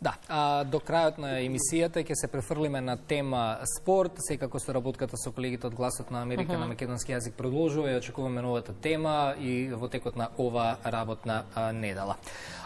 Да, до крајот на емисијата ќе се префрлиме на тема спорт. Секако соработката со колегите од Гласот на Америка на македонски јазик продолжува и очекуваме новата тема и во текот на ова работна недела.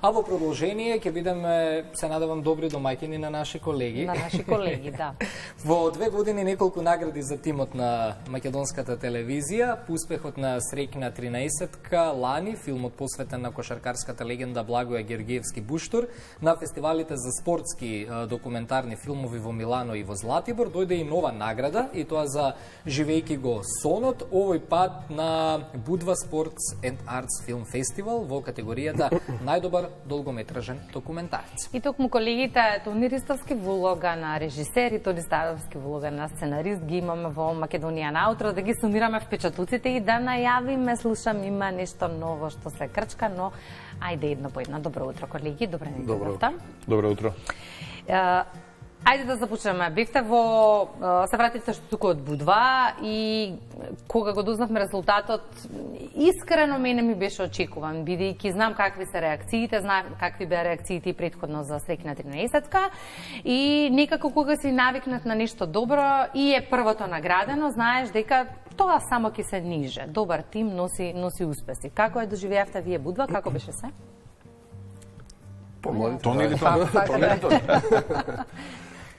А во продолжение ќе бидеме, се надевам, добри домаќини на наши колеги. На наши колеги, да. Во 2 години неколку награди за тимот на македонската телевизија, по успехот на Среќна 13-ка лани, филмот посветен на кошаркарската легенда Благоја Георгиевски-Буштур, на фестивалите за спортски документарни филмови во Милано и во Златибор, дојде и нова награда, и тоа за Живејки го сонот, овој пат на Будва Sports and Arts Film Festival во категоријата најдобар долгометражен документарец. И токму колегите Тони Ристовски во улога на режисер и Тони Ставовски во улога на сценарист ги имаме во Македонија наутро, да ги сумираме впечатоците и да најавиме, слушам, има нешто ново што се крчка, но ајде едно по едно. Добро утро, колеги, добре ни дојдовте. Добро утро. Ајде да започнеме. Бевте во се вративте што туку од Будва и кога го дознавме резултатот, искрено мене ми беше очекуван, бидејќи знам какви се реакциите, знам какви беа реакциите и претходно за Среќна 13-ка и некако кога си навикнат на нешто добро и е првото наградено, знаеш дека тоа само ќе се ниже. Добар тим носи успеси. Како е доживеавте вие Будва? Како беше се? Тони или Тони?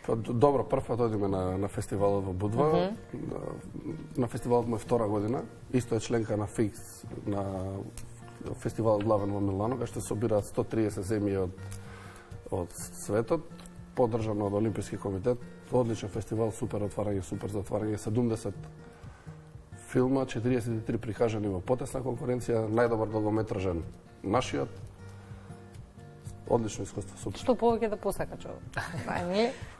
Добро, прв пат одиме на фестивалот во Будва. На фестивалот му е втора година. Исто е членка на ФИКС, на фестивалот главен во Милано, кај што се собираат 130 земји од светот, поддржан од Олимписки комитет. Одличен фестивал, супер отварање, супер затварање, 70 филма, 43 прикажани во потесна конкуренција, најдобар долгометражен нашиот. Одлично искуство, супер. Што повеќе да посака човек?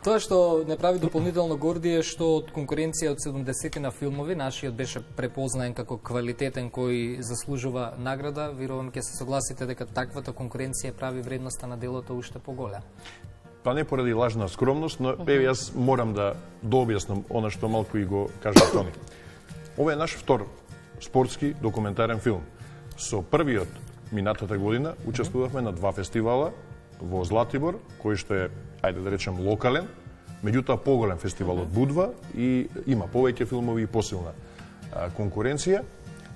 Тоа што не прави дополнително горди е што од конкуренција од 70 на филмови, нашиот беше препознаен како квалитетен кој заслужува награда. Верувам ќе се согласите дека таквата конкуренција прави вредноста на делото уште поголема. Па не поради лажна скромност, но јас морам да дообјаснам она што малку и го кажа Тони. Ова е наш втор спортски документарен филм. Со првиот минатата година учествувавме на 2 фестивала во Златибор, кој што е, ајде да речем, локален, меѓутоа поголем фестивал од Будва и има повеќе филмови и посилна конкуренција.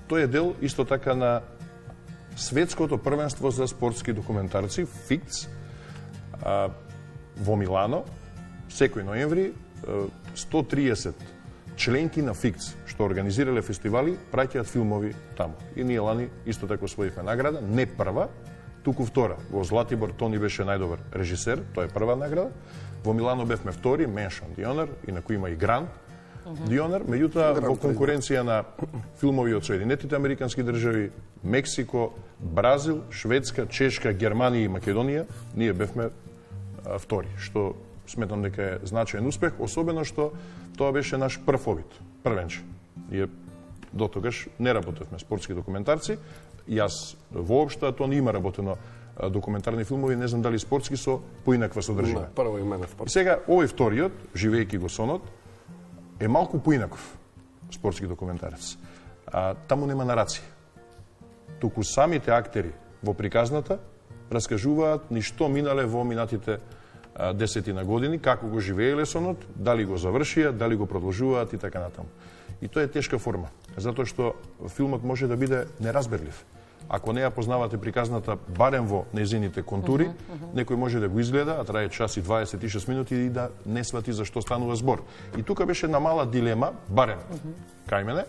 Тој е дел исто така на светското првенство за спортски документарци ФИКС во Милано. Секој ноември 130 членки на ФИКС што организирале фестивали праќаат филмови таму. И ние лани исто така освоивме награда, не прва, туку втора. Во Златибор Тони беше најдобар режисер, тоа е прва награда. Во Милано бевме втори, Mention the Honor, инаку има и Grand the Honor, меѓутоа во конкуренција на филмови од Соединетите Американски држави, Мексико, Бразил, Шведска, Чешка, Германија и Македонија, ние бевме втори, што сметам дека е значаен успех, особено што тоа беше наш прв обид, првенче. Ние до тогаш не работевме спортски документарци. Јас воопшто, Тони има работено документарни филмови, не знам дали спортски со поинаква содржина. Прво и мене спорт. Сега, овој вториот, Живејки го сонот, е малку поинаков спортски документарец. Таму нема нарација. Туку самите актери во приказната раскажуваат ни што минале во минатите 10 години, како го живееле сонот, дали го завршија, дали го продолжуваат и така натаму. И тоа е тешка форма, затоа што филмот може да биде неразберлив. Ако не ја познавате приказната барем во незините контури, некој може да го изгледа, а трае час и 26 минути и да не свати за што станува збор. И тука беше една мала дилема, барем кај мене,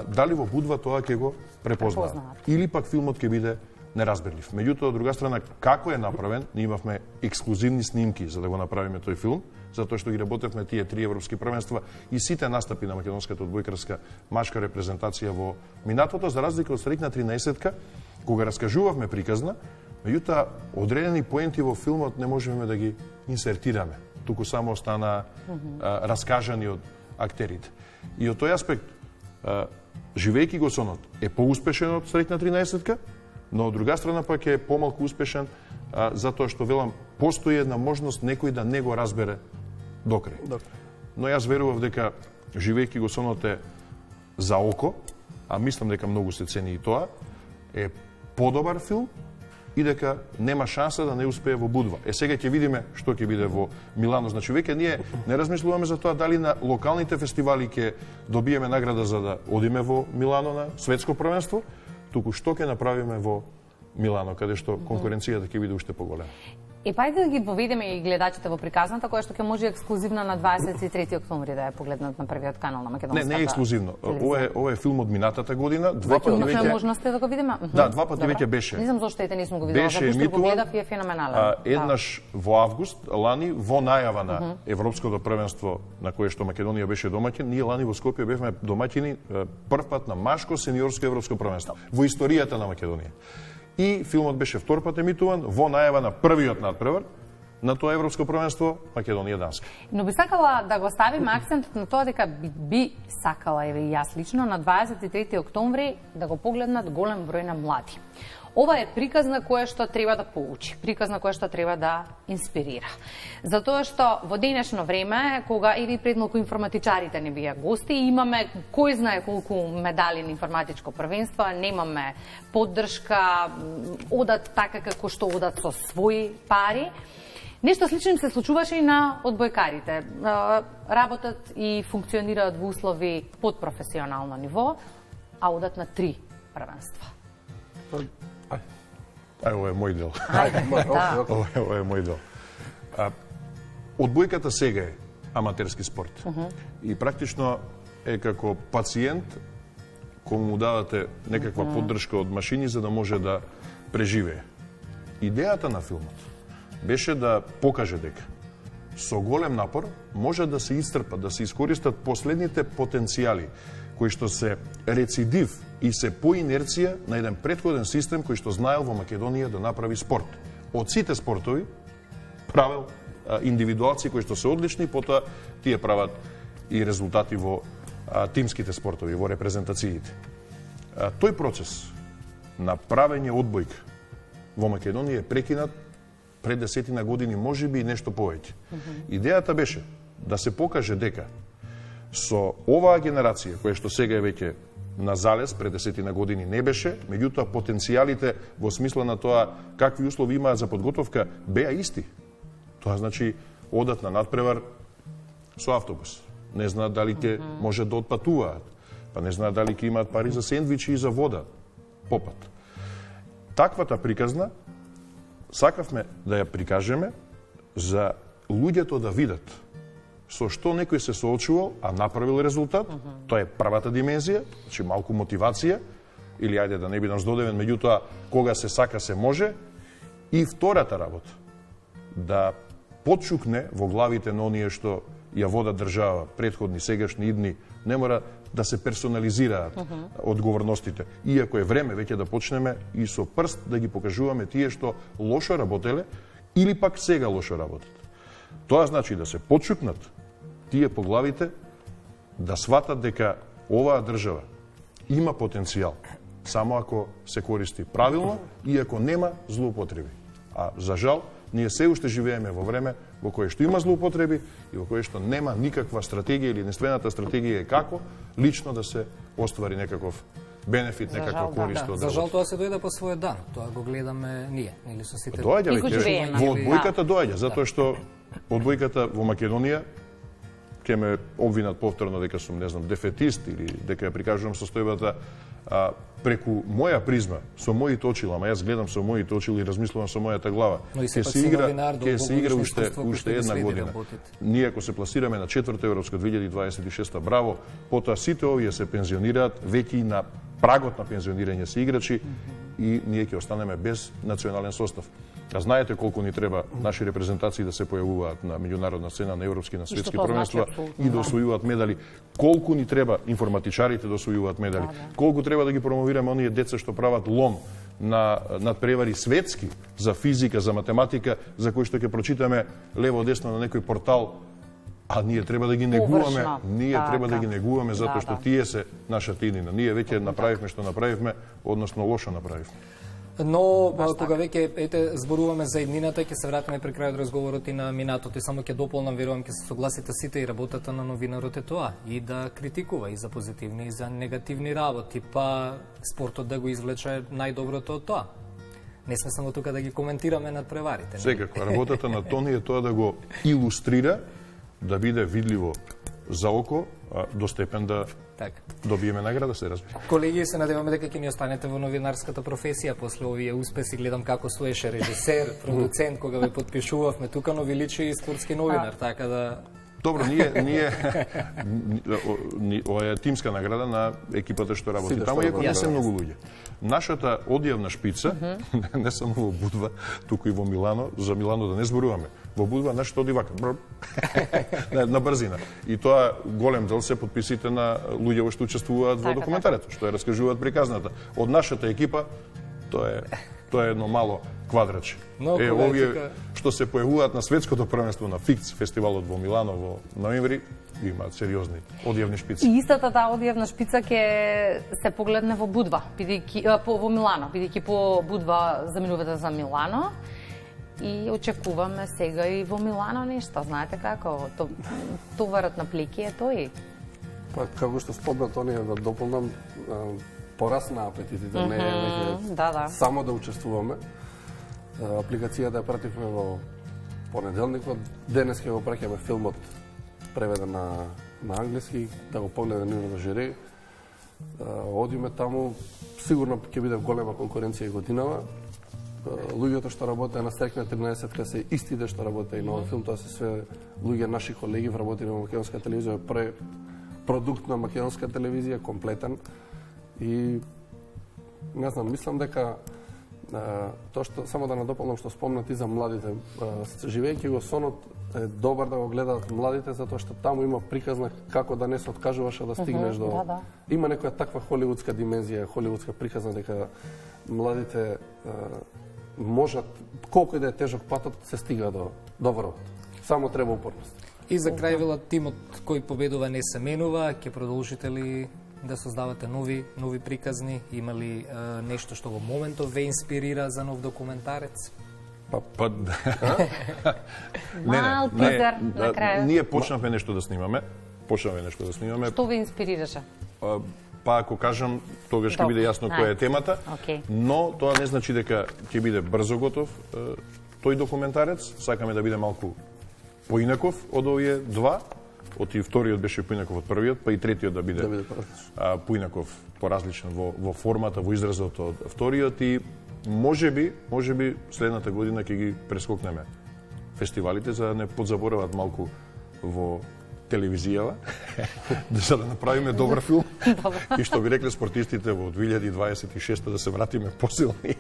дали во Будва тоа ќе го препознаат. Или пак филмот ќе биде неразберлив. Меѓутоа, од друга страна, како е направен, ние имавме ексклузивни снимки за да го направиме тој филм, затоа што ги работевме тие 3 европски првенства и сите настапи на македонската одбојкарска машка репрезентација во минатото, за разлика од Среќна 13-ка, кога раскажувавме приказна, меѓутоа, одредени поенти во филмот не можеме да ги инсертираме. Туку само остана раскажани од актерите. И од тој аспект, Живејки го сонот е поуспешен од Среќна 13-ка, но од друга страна пак е помалку успешен затоа што, велам, постои една можност некој да не го разбере докрај. Но јас верував дека Живејки го сонот е за око, а мислам дека многу се цени и тоа, е подобар филм и дека нема шанса да не успее во Будва. Сега ќе видиме што ќе биде во Милано. Значи веќе ние не размислуваме за тоа дали на локалните фестивали ќе добиеме награда за да одиме во Милано на светско првенство, туку што ќе направиме во Милано, каде што конкуренцијата ќе биде уште поголема. Па да ги поведеме и гледачите во приказната, која што ќе може ексклузивно на 23 октомври да ја погледнат на првиот канал на македонската. Не е ексклузивно. Ова е филм од минатата година. Два пати имавме можност да го видиме. Да, два пати веќе беше. Не знам зошто ете нисмо го видела. Беше го гледав и е феноменален. Еднаш во август, лани, во најава на Европското првенство на кое што Македонија беше домаќин, ние лани во Скопје бевме домаќини прв пат на машко сениорско европско првенство во историјата на Македонија. И филмот беше втор пат емитуван во најава на првиот надпревар на тоа европско првенство Македонија-Данска. Но би сакала да го ставиме акцентот на тоа дека би сакала и јас лично на 23 октомври да го погледнат голем број на млади. Ова е приказна која што треба да поучи, приказна која што треба да инспирира. Затоа што во денешно време, кога и пред малку информатичарите не бија гости, имаме кој знае колку медали на информатичко првенство, немаме поддршка, одат така како што одат со своји пари. Нешто слично се случуваше и на одбојкарите. Работат и функционираат во услови под професионално ниво, а одат на 3 првенства. Ова е мој дел. Да. Ова е мој дел. Одбојката сега е аматерски спорт. И практично е како пациент кому му давате некаква поддршка од машини за да може да преживее. Идејата на филмот беше да покаже дека со голем напор може да се исцрпат, да се искористат последните потенцијали кои што се рецидив и се по инерција на еден претходен систем кој што знаел во Македонија да направи спорт. Од сите спортови правел индивидуалци кои што се одлични, потоа тие прават и резултати во тимските спортови, во репрезентациите. Тој процес на правење одбојка во Македонија е прекинат пред 10 години, можеби и нешто повеќе. Идејата беше да се покаже дека со оваа генерација, која што сега е веќе на залез, пред 10 години не беше, меѓутоа потенцијалите во смисла на тоа какви услови имаат за подготовка беа исти. Тоа значи одат на надпревар со автобус. Не знаат дали ќе може да отпатуваат, па не знаат дали ќе имаат пари за сендвичи и за вода попат. Таквата приказна сакавме да ја прикажеме за луѓето да видат со што некој се соочувал, а направил резултат. Тоа е првата димензија, значи малку мотивација, или ајде да не бидам здодевен, меѓутоа кога се сака се може. И втората работа, да потчукне во главите на оние што ја водат држава, претходни, сегашни, идни, не мора да се персонализираат одговорностите. Иако е време веќе да почнеме и со прст да ги покажуваме тие што лошо работеле или пак сега лошо работат. Тоа значи да се почукнат тие по главите, да сватат дека оваа држава има потенцијал, само ако се користи правилно и ако нема злоупотреби. А за жал, ние се уште живееме во време во кое што има злоупотреби и во кое што нема никаква стратегија или единствената стратегија е како лично да се оствари некаков бенефит, некаква корист од За жал тоа се дојде по својот дан. Тоа го гледаме ние, или со сите. Доаѓа веќе во одбојката доаѓа, затоа што одбојката во Македонија ќе ме обвинат повторно дека сум, не знам, дефетист или дека ја прикажувам состојбата преку моја призма, со моите очила, ама јас гледам со моите очила и размислувам со мојата глава. Ќе се игра уште една година. Ние ако се пласираме на 4-та европска 2026, браво, потоа сите овие се пензионираат, веќе и на прагот на пензионирање се играчи и ние ќе останеме без национален состав. А знаете колку ни треба наши репрезентации да се појавуваат на меѓународна сцена, на европски, на светски првенства и да освојуваат медали. Колку ни треба информатичарите да освојуваат медали. Колку треба да ги промовираме оние деца што прават лом на надпревари светски за физика, за математика, за кои што ќе прочитаме лево-десно на некој портал, а ние треба да ги негуваме. Ние треба да ги негуваме затоа што тие се нашата иднина. Ние веќе направивме што направивме, односно лошо направивме. Но кога веќе зборуваме за иднината, ќе се вратиме при крајот разговорот и на минатото и само ќе дополнам, верувам ќе се согласите сите, и работата на новинарот е тоа, и да критикува и за позитивни и за негативни работи, па спортот да го извлече најдоброто од тоа. не сме само тука да ги коментираме над преварите. Секако, работата на Тони е тоа да го илустрира, да биде видливо за око, до степен да Така. добиеме награда, се разбира. Колеги, се надеваме дека ќе ни останете во новинарската професија после овие успеси. Гледам како стоеше режисер, продуцент, кога ве подпишувавме тука, но ви личи и спортски новинар, така да... Добро, ова е тимска награда на екипата што работи Сите таму, што иако не се работи. многу луѓе. Нашата одјавна шпица, не само во Будва, туку и во Милано, за Милано да не зборуваме. Во Будва нашата оди вака, на брзина. И тоа голем дел се подписите на луѓе што учествуваат во документарето, што ја раскажуваат приказната. Од нашата екипа, тоа е едно мало квадратче. Много овие тука. што се појавуваат на светското првенство на ФИКС фестивалот во Милано во ноември, имаат сериозни одјавни шпици. И истата таа одјавна шпица ќе се погледне во Будва, во Милано, бидејќи по Будва заминувате за Милано. И очекуваме сега и во Милано нешто, знаете како, товарот на плеки е тој. Па, како што спомна Тони, да дополнам, порасна апетитите, не е веќе само да учествуваме. Апликацијата ја пративме во понеделникот, денес ќе го праќаме филмот преведен на англиски, да го погледа нивното жири. Одиме таму, сигурно ќе биде голема конкуренција и годинава. Луѓето што работеа на Стрекна 13 се истите што работеа и на овој филм, тоа се све луѓе наши колеги вработени во македонска телевизија, продукт на македонска телевизија, комплетен. И не знам, мислам дека тоа што само да надополнам што спомна ти за младите, живејќи го сонот е добар да го гледаат младите затоа што таму има приказна како да не се откажуваш а да стигнеш до има некоја таква холивудска димензија, холивудска приказна дека младите можат колку и да е тежок патот се стига до врвот. Само треба упорност. И за крај велат тимот кој победува не се менува, ќе продолжите ли да создавате нови приказни? Има ли нешто што во моментов ве инспирира за нов документарец? Мал тизер на крајот. Ние почнавме нешто да снимаме. Што ве инспирираше? Па ако кажам, тогаш ќе биде јасно која е темата, но тоа не значи дека ќе биде брзо готов тој документарец. Сакаме да биде малку поинаков од овие два. Од и вториот беше поинаков од првиот, па и третиот да биде поинаков, поразличен во формата, во изразот од вториот и можеби следната година ќе ги прескокнеме фестивалите за да не подзаборават малку во телевизијава, за да направиме добар филм. И што би рекле спортистите во 2026 да се вратиме посилни.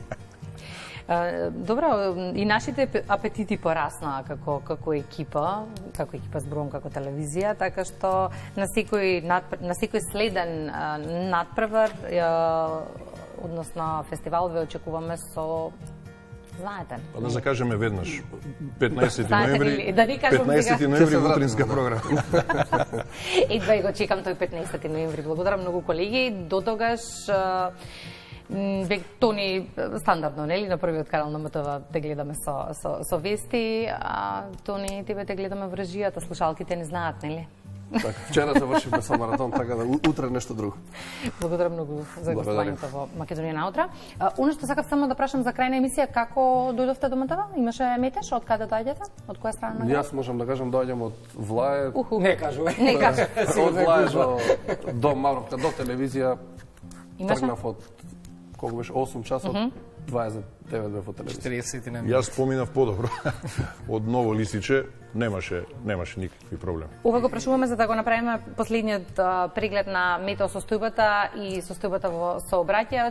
Добро, и нашите апетити пораснаа како екипа зборувам како телевизија, така што на секој следен надпревар, односно фестивал ве очекуваме со знаете. Па да закажеме веднаш 15 ноември. 15 ноември утринска програма. Едва и го чекам тој 15 ноември. Благодарам многу колеги. До тогаш Тони стандардно, нели, на првиот канал на МТВ те гледаме со вести, а Тони тебе те гледаме во режијата, слушалките не знаат, нели? Така, вчера завршивме со маратон, така да утре нешто друго. Благодарам многу за гостувањето во Македонија наутра. Оно што сакав само да прашам за крајна емисија, како дојдовте до МТВ? Имаше метеж, од каде доаѓате? Од која страна на град? Јас можам да кажам доаѓам од Влаe. Не кажувај. Не кажувај. Од Влаe до Мавровка, до телевизија. Тргнав од колку беше 8 часот, 29 бе во телевизија. 40 не. Јас поминав подобро. Од Ново Лисиче немаше никакви проблеми. Ова го прашуваме за да го направиме последниот преглед на метеосостојбата и состојбата во сообраќајот.